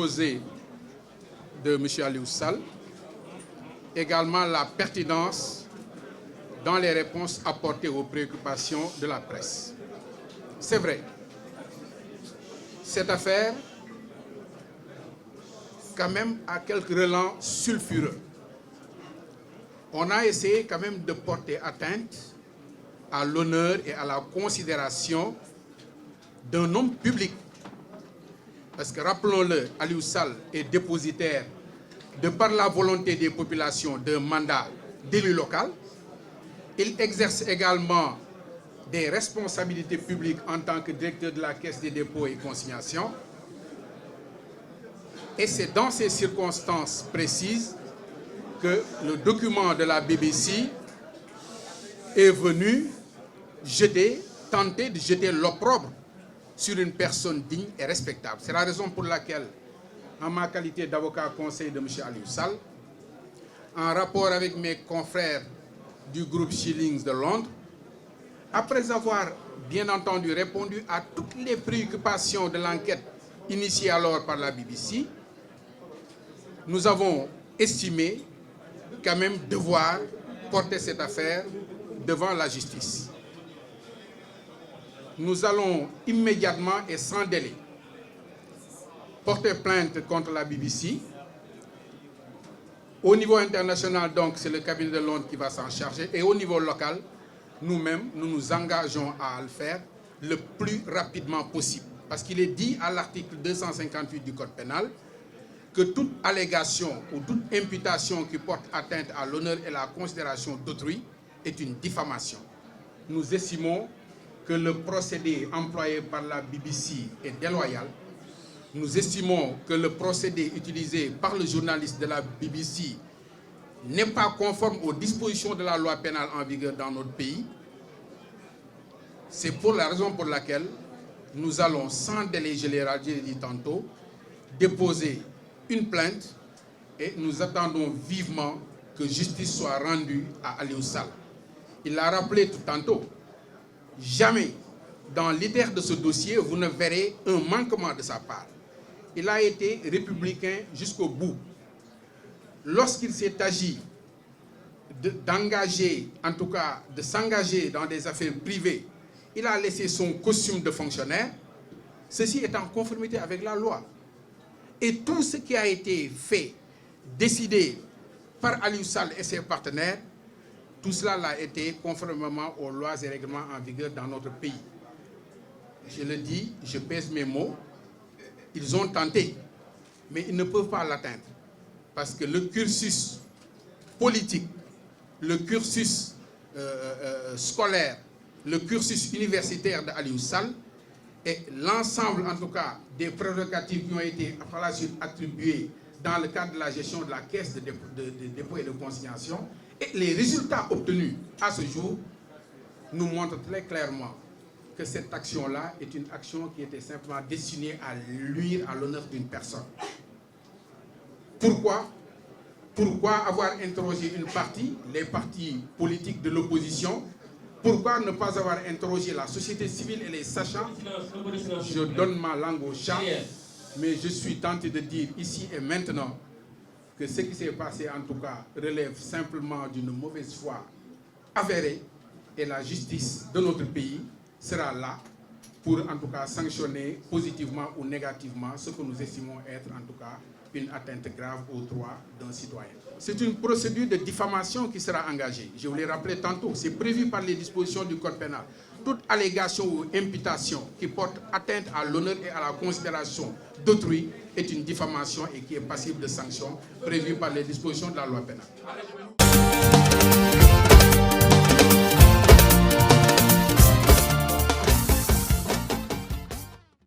déposé de M. Aliou Sall, également la pertinence dans les réponses apportées aux préoccupations de la presse. C'est vrai, cette affaire, quand même, a quelques relents sulfureux. On a essayé quand même de porter atteinte à l'honneur et à la considération d'un homme public. Parce que, rappelons-le, Aliou Sall est dépositaire, de par la volonté des populations, d'un mandat d'élu local. Il exerce également des responsabilités publiques en tant que directeur de la Caisse des dépôts et consignations. Et c'est dans ces circonstances précises que le document de la BBC est venu tenter de jeter l'opprobre sur une personne digne et respectable. C'est la raison pour laquelle, en ma qualité d'avocat conseil de M. Aliou Sall, en rapport avec mes confrères du groupe Schillings de Londres, après avoir bien entendu répondu à toutes les préoccupations de l'enquête initiée alors par la BBC, nous avons estimé quand même devoir porter cette affaire devant la justice. Nous allons immédiatement et sans délai porter plainte contre la BBC. Au niveau international, donc, c'est le cabinet de Londres qui va s'en charger. Et au niveau local, nous-mêmes, nous nous engageons à le faire le plus rapidement possible. Parce qu'il est dit à l'article 258 du Code pénal que toute allégation ou toute imputation qui porte atteinte à l'honneur et la considération d'autrui est une diffamation. Nous estimons que le procédé employé par la BBC est déloyal. Nous estimons que le procédé utilisé par le journaliste de la BBC n'est pas conforme aux dispositions de la loi pénale en vigueur dans notre pays. C'est pour la raison pour laquelle nous allons, sans délai, je l'ai dit tantôt, déposer une plainte et nous attendons vivement que justice soit rendue à Aliou Sall. Il l'a rappelé tout tantôt, jamais dans l'idée de ce dossier, vous ne verrez un manquement de sa part. Il a été républicain jusqu'au bout. Lorsqu'il s'est agi d'engager, en tout cas de s'engager dans des affaires privées, il a laissé son costume de fonctionnaire. Ceci est en conformité avec la loi. Et tout ce qui a été fait, décidé par Aliou Sall et ses partenaires, tout cela a été conformément aux lois et règlements en vigueur dans notre pays. Je le dis, je pèse mes mots, ils ont tenté, mais ils ne peuvent pas l'atteindre. Parce que le cursus politique, le cursus scolaire, le cursus universitaire d'Aliou Sall et l'ensemble, en tout cas, des prérogatives qui ont été par la suite attribuées dans le cadre de la gestion de la caisse de dépôt et de consignation, et les résultats obtenus à ce jour nous montrent très clairement que cette action-là est une action qui était simplement destinée à nuire à l'honneur d'une personne. Pourquoi avoir interrogé une partie, les partis politiques de l'opposition? Pourquoi ne pas avoir interrogé la société civile et les sachants? Je donne ma langue au chat, mais je suis tenté de dire ici et maintenant que ce qui s'est passé, en tout cas, relève simplement d'une mauvaise foi avérée, et la justice de notre pays sera là pour, en tout cas, sanctionner positivement ou négativement ce que nous estimons être, en tout cas, une atteinte grave aux droits d'un citoyen. C'est une procédure de diffamation qui sera engagée. Je vous l'ai rappelé tantôt, c'est prévu par les dispositions du Code pénal. Toute allégation ou imputation qui porte atteinte à l'honneur et à la considération d'autrui est une diffamation et qui est passible de sanctions prévues par les dispositions de la loi pénale.